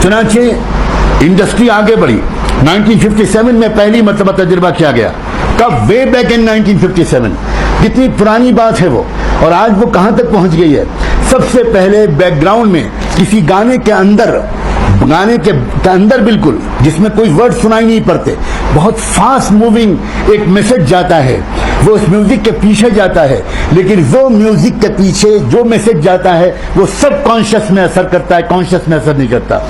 चुनाचे इंडस्ट्री आगे बढ़ी। 1957 में पहली मरतबा तजुर्बा किया गया। कब? Way back in 1957। कितनी पुरानी बात है वो, और आज वो कहाँ तक पहुँच गई है। सबसे पहले बैकग्राउंड में किसी गाने के अंदर बिल्कुल, जिसमें कोई वर्ड सुनाई नहीं पड़ते, बहुत फास्ट मूविंग एक मैसेज जाता है, वो उस म्यूजिक के पीछे जाता है। लेकिन वो म्यूजिक के पीछे जो मैसेज जाता है वो सब कॉन्शियस में असर करता है, कॉन्शियस में असर नहीं करता।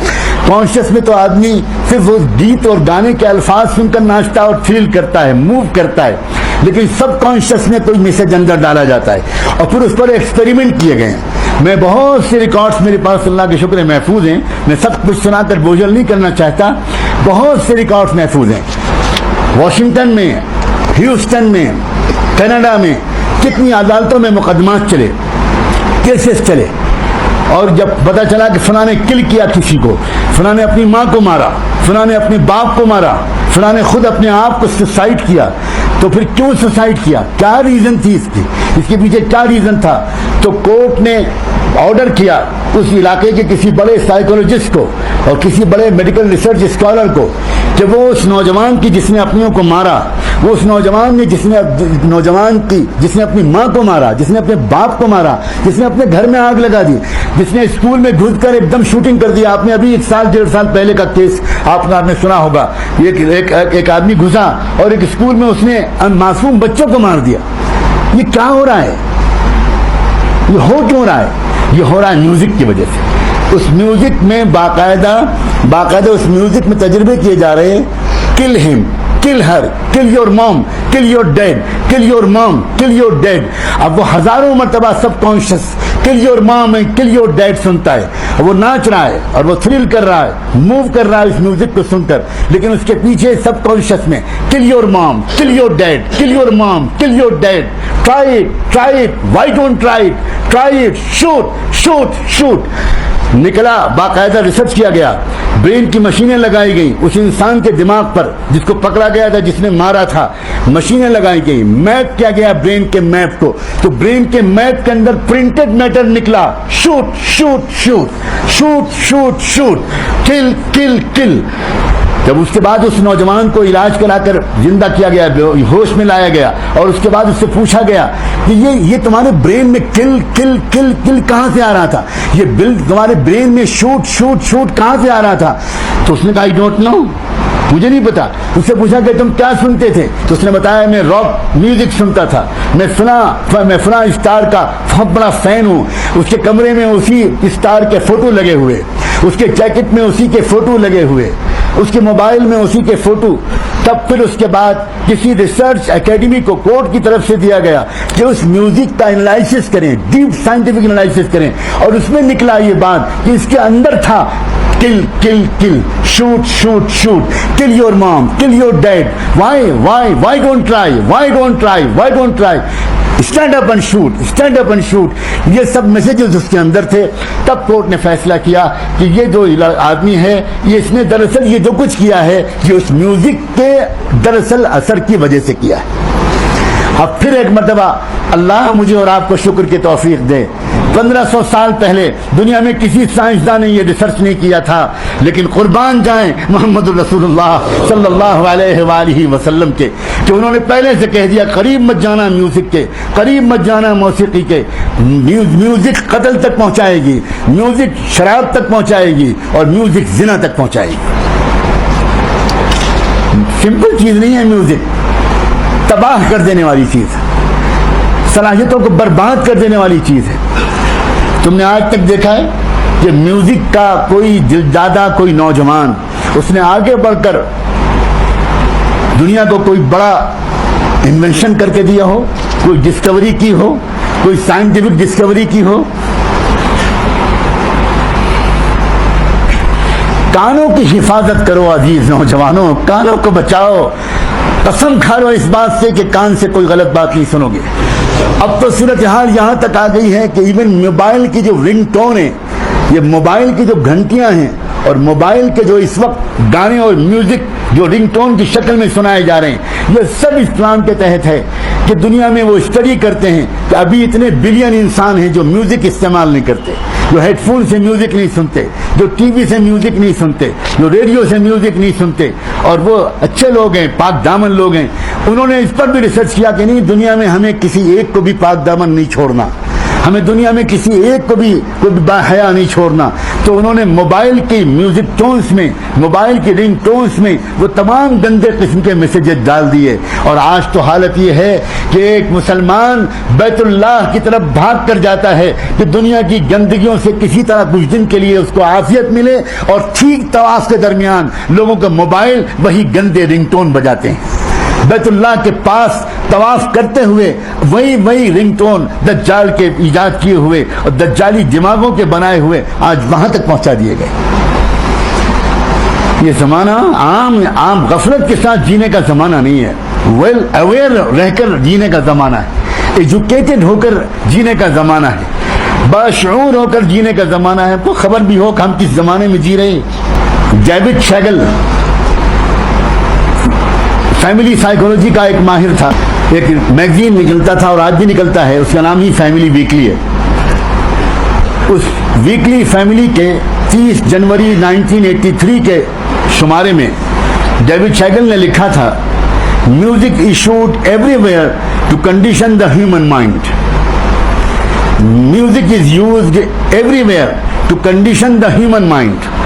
कॉन्शियस में तो आदमी सिर्फ वो गीत और गाने के अल्फाज सुनकर नाचता और फील करता है, मूव करता है, लेकिन सब कॉन्शियस में कोई मैसेज अंदर डाला जाता है और फिर उस पर एक्सपेरिमेंट किए गए हैं। मैं बहुत से रिकॉर्ड्स मेरे पास अल्लाह के शुक्र महफूज हैं, मैं सब कुछ सुनाकर बोझल नहीं करना चाहता, बहुत से रिकॉर्ड्स महफूज हैं। वॉशिंगटन में, ह्यूस्टन में, कनाडा में कितनी अदालतों में मुकदमात चले, केसेस चले, और जब पता चला कि फलां ने किल किया किसी को, फलां ने अपनी माँ को मारा, फलां ने अपने बाप को मारा, फलां ने खुद अपने आप को सुसाइड किया, तो फिर क्यों सुसाइड किया, क्या रीजन थी इसके पीछे क्या रीजन था। तो कोर्ट ने ऑर्डर किया उस इलाके के किसी बड़े साइकोलॉजिस्ट को और किसी बड़े मेडिकल रिसर्च स्कॉलर को कि वो उस नौजवान की जिसने अपनियों को मारा, वो उस नौजवान ने जिसने अपनी माँ को मारा, जिसने अपने बाप को मारा, जिसने अपने घर में आग लगा दी, जिसने स्कूल में घुसकर एकदम शूटिंग कर दिया। आपने अभी 1 साल 1.5 साल पहले का केस आपने सुना होगा, एक आदमी घुसा और एक स्कूल में उसने मासूम बच्चों को मार दिया। ये क्या हो रहा है, ये हो क्यों रहा है? ये हो रहा है म्यूजिक की वजह से। उस म्यूजिक में बाकायदा उस म्यूजिक में तजुर्बे किए जा रहे हैं, kill him, kill her, kill your mom, kill your dad, kill your mom, kill your dad. अब वो हजारों मरतबा सब conscious kill your mom and kill your dad सुनता है, वो नाच रहा है और वो थ्रिल कर रहा है, मूव कर रहा है इस म्यूजिक को सुनकर, लेकिन उसके पीछे सब कॉन्शियस में किल your mom, kill your dad, kill your mom, kill your dad, try it, why don't try it, try it, shoot shoot shoot. निकला, बाकायदा रिसर्च किया गया, ब्रेन की मशीनें लगाई गई उस इंसान के दिमाग पर जिसको पकड़ा गया था, जिसने मारा था, मशीनें लगाई गई, मैप किया गया ब्रेन के मैप को, तो ब्रेन के मैप के अंदर प्रिंटेड मैटर निकला, shoot shoot shoot, shoot shoot shoot, kill kill kill. जब उसके बाद उस नौजवान को इलाज कराकर जिंदा किया गया, होश में लाया गया, और उसके बाद उससे पूछा गया कि ये तुम्हारे ब्रेन में किल किल किल किल कहां से आ रहा था, ये बिल तुम्हारे ब्रेन में शूट शूट शूट कहां से आ रहा था। तो उसने कहा आई डोंट नो, मुझे नहीं पता। उससे पूछा कि तुम क्या सुनते थे, तो उसने बताया मैं रॉक म्यूजिक सुनता था, मैं फला स्टार का बहुत बड़ा फैन हूँ। उसके कमरे में उसी स्टार के फोटो लगे हुए, उसके जैकेट में उसी के फोटो लगे हुए, उसके मोबाइल में उसी के फोटो। तब फिर उसके बाद किसी रिसर्च एकेडमी को कोर्ट की तरफ से दिया गया कि उस म्यूजिक का एनालिसिस करें, डीप साइंटिफिक एनालिसिस करें, और उसमें निकला ये बात कि इसके अंदर था kill kill kill, shoot shoot shoot, kill your mom, kill your dad, why don't try, why don't try, why don't try, stand up and shoot, stand up and shoot. ये सब मैसेजेस उसके अंदर थे। तब कोर्ट ने फैसला किया कि ये जो आदमी है, ये इसने दरअसल ये जो कुछ किया है ये उस म्यूजिक के दरअसल असर की वजह से किया है। अब फिर एक मर्तबा अल्लाह मुझे और आपको शुक्र की तौफीक दे, 1500 साल पहले दुनिया में किसी साइंसदान ने ये रिसर्च नहीं किया था, लेकिन कुर्बान जाएं मोहम्मद रसूलुल्लाह सल्लल्लाहु अलैहि वसल्लम के कि उन्होंने पहले से कह दिया करीब मत जाना म्यूजिक के, करीब मत जाना मौसीकी के। म्यूजिक कत्ल तक पहुंचाएगी, म्यूजिक शराब तक पहुंचाएगी और म्यूजिक जिना तक पहुंचाएगी। सिंपल चीज नहीं है म्यूजिक, तबाह कर देने वाली चीज है, सलाहियतों को बर्बाद कर देने वाली चीज है। तुमने आज तक देखा है कि म्यूजिक का कोई दिलदादा, कोई नौजवान उसने आगे बढ़कर दुनिया को कोई बड़ा इन्वेंशन करके दिया हो, कोई डिस्कवरी की हो, कोई साइंटिफिक डिस्कवरी की हो। कानों की हिफाजत करो अजीज नौजवानों, कानों को बचाओ, कसम खा लो इस बात से कि कान से कोई गलत बात नहीं सुनोगे। अब तो सूरत हाल यहां तक आ गई है कि इवन मोबाइल की जो रिंगटोन है, ये मोबाइल की जो घंटियां हैं और मोबाइल के जो इस वक्त गाने और म्यूजिक जो रिंगटोन की शक्ल में सुनाए जा रहे हैं, ये सब इस्लाम के तहत है कि दुनिया में वो स्टडी करते हैं कि अभी इतने बिलियन इंसान हैं जो म्यूजिक इस्तेमाल नहीं करते, جو ہیڈ فون سے میوزک نہیں سنتے, جو ٹی وی سے میوزک نہیں سنتے, جو ریڈیو سے میوزک نہیں سنتے, اور وہ اچھے لوگ ہیں, پاک دامن لوگ ہیں, انہوں نے اس پر بھی ریسرچ کیا کہ نہیں, دنیا میں ہمیں کسی ایک کو بھی پاک دامن نہیں چھوڑنا, ہمیں دنیا میں کسی ایک کو بھی باحیا نہیں چھوڑنا. تو انہوں نے موبائل کی میوزک ٹونز میں, موبائل کی رنگ ٹونز میں وہ تمام گندے قسم کے میسیجز ڈال دیے. اور آج تو حالت یہ ہے کہ ایک مسلمان بیت اللہ کی طرف بھاگ کر جاتا ہے کہ دنیا کی گندگیوں سے کسی طرح کچھ دن کے لیے اس کو عافیت ملے, اور ٹھیک طواف کے درمیان لوگوں کا موبائل وہی گندے رنگ ٹون بجاتے ہیں. بیت اللہ کے پاس طواف کرتے ہوئے وہی رنگ ٹون دجال کے ایجاد کیے ہوئے اور دجالی دماغوں کے بنائے ہوئے آج وہاں تک پہنچا دیے گئے. یہ زمانہ عام غفلت کے ساتھ جینے کا زمانہ نہیں ہے, ویل اویئر رہ کر جینے کا زمانہ ہے, ایجوکیٹڈ ہو کر جینے کا زمانہ ہے, باشعور ہو کر جینے کا زمانہ ہے. تو خبر بھی ہو کہ ہم کس زمانے میں جی رہے ہیں. ڈیوڈ شیگل فیملی سائیکولوجی کا ایک ماہر تھا, ایک میگزین نکلتا تھا اور آج بھی نکلتا ہے, اس کا نام ہی فیملی ویکلی ہے. اس ویکلی فیملی کے 30 جنوری 1983 کے شمارے میں ڈیوڈ شیگل نے لکھا تھا, music is used everywhere to condition the human mind. Music is used everywhere to condition the human mind.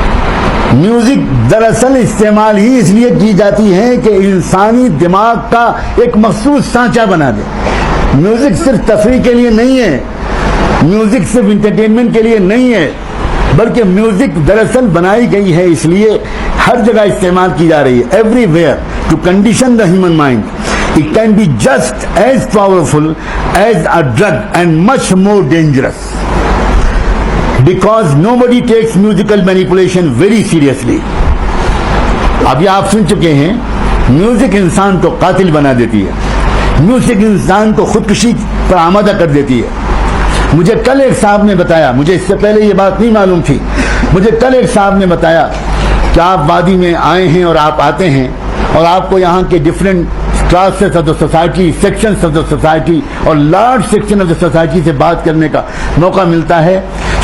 Music دراصل استعمال ہی اس لیے کی جاتی ہے کہ انسانی دماغ کا ایک مخصوص سانچہ بنا دے. میوزک صرف تفریح کے لیے نہیں ہے, میوزک صرف انٹرٹینمنٹ کے لیے نہیں ہے, بلکہ میوزک دراصل بنائی گئی ہے اس لیے ہر جگہ استعمال کی جا رہی ہے, everywhere to condition the human mind. It can be just as powerful as a drug and much more dangerous. Because nobody takes musical manipulation very seriously. اب یہ آپ سن چکے ہیں, میوزک انسان کو قاتل بنا دیتی ہے, میوزک انسان کو خودکشی پر آمادہ کر دیتی ہے. مجھے کل ایک صاحب نے بتایا, مجھے اس سے پہلے یہ بات نہیں معلوم تھی, مجھے کل ایک صاحب نے بتایا کہ آپ وادی میں آئے ہیں اور آپ آتے ہیں اور آپ کو یہاں کے different classes of the society, sections of the society اور large section of the society سے بات کرنے کا موقع ملتا ہے.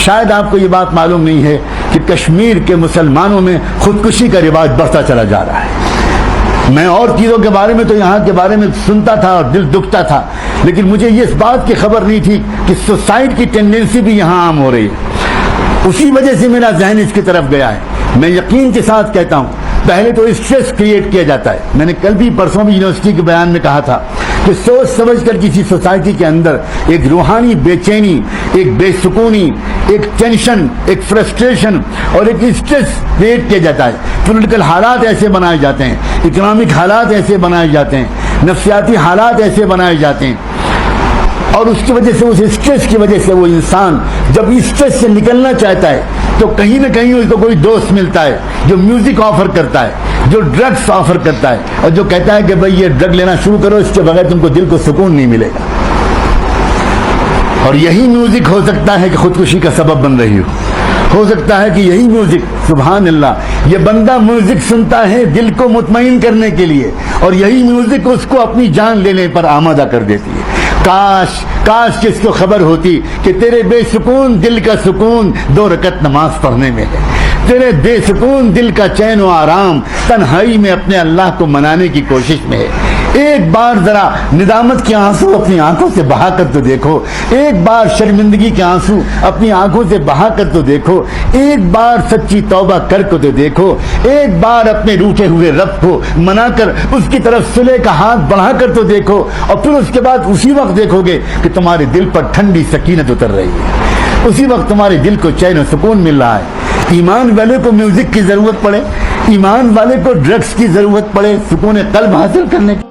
شاید آپ کو یہ بات معلوم نہیں ہے کہ کشمیر کے مسلمانوں میں خودکشی کا رواج بڑھتا چلا جا رہا ہے. میں اور چیزوں کے بارے میں تو یہاں کے بارے میں سنتا تھا اور دل دکھتا تھا, لیکن مجھے یہ اس بات کی خبر نہیں تھی کہ سوسائڈ کی ٹینڈنسی بھی یہاں عام ہو رہی ہے. اسی وجہ سے میرا ذہن اس کی طرف گیا ہے. میں یقین کے ساتھ کہتا ہوں, پہلے تو اسٹریس کریٹ کیا جاتا ہے. میں نے کل بھی پرسوں بھی یونیورسٹی کے بیان میں کہا تھا کہ سوچ سمجھ کر کسی سوسائٹی کے اندر ایک روحانی بے چینی, ایک بے سکونی, ایک ٹینشن, ایک فرسٹریشن اور ایک اسٹریس کریٹ کیا جاتا ہے. پولیٹیکل حالات ایسے بنائے جاتے ہیں, اکنامک حالات ایسے بنائے جاتے ہیں, نفسیاتی حالات ایسے بنائے جاتے ہیں, اور اس کی وجہ سے, اس اسٹریس کی وجہ سے وہ انسان جب اسٹریس سے نکلنا چاہتا ہے تو کہیں نہ کہیں اس کو کوئی دوست ملتا ہے جو میوزک آفر کرتا ہے, جو ڈرگس آفر کرتا ہے, اور جو کہتا ہے کہ بھئی یہ ڈرگ لینا شروع کرو, اس کے بغیر تم کو دل کو سکون نہیں ملے گا. اور یہی میوزک ہو سکتا ہے کہ خودکشی کا سبب بن رہی ہو سکتا ہے کہ یہی میوزک, سبحان اللہ, یہ بندہ میوزک سنتا ہے دل کو مطمئن کرنے کے لیے, اور یہی میوزک اس کو اپنی جان لینے پر آمادہ کر دیتی ہے. کاش کس کو خبر ہوتی کہ تیرے بے سکون دل کا سکون 2 رکعت نماز پڑھنے میں ہے, تیرے بے سکون دل کا چین و آرام تنہائی میں اپنے اللہ کو منانے کی کوشش میں ہے. ایک بار ذرا ندامت کے آنسو اپنی آنکھوں سے بہا کر تو دیکھو, ایک بار شرمندگی کے آنسو اپنی آنکھوں سے بہا کر تو دیکھو, ایک بار سچی توبہ کر کو تو دیکھو, ایک بار اپنے روٹھے ہوئے رب کو منا کر اس کی طرف صلح کا ہاتھ بڑھا کر تو دیکھو, اور پھر اس کے بعد اسی وقت دیکھو گے کہ تمہارے دل پر ٹھنڈی سکینت اتر رہی ہے, اسی وقت تمہارے دل کو چین و سکون مل رہا ہے. ایمان والے کو میوزک کی ضرورت پڑے, ایمان والے کو ڈرگس کی ضرورت پڑے سکون قلب حاصل کرنے کی.